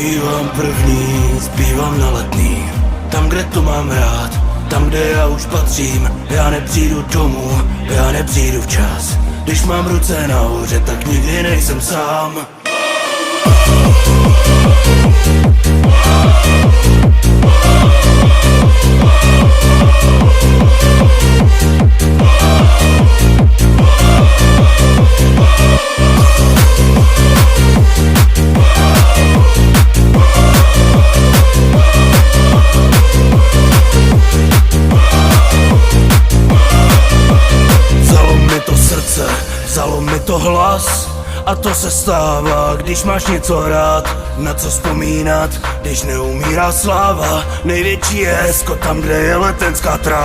Zpívám první, zpívám na Letný, tam, kde to mám rád, tam, kde já už patřím. Já nepřijdu domů, já nepřijdu včas. Když mám ruce nahoře, tak nikdy nejsem sám. Vzalo mi to hlas a to se stává, když máš něco rád, na co vzpomínat, když neumírá sláva. Největší je hezko tam, kde je letenská tráva.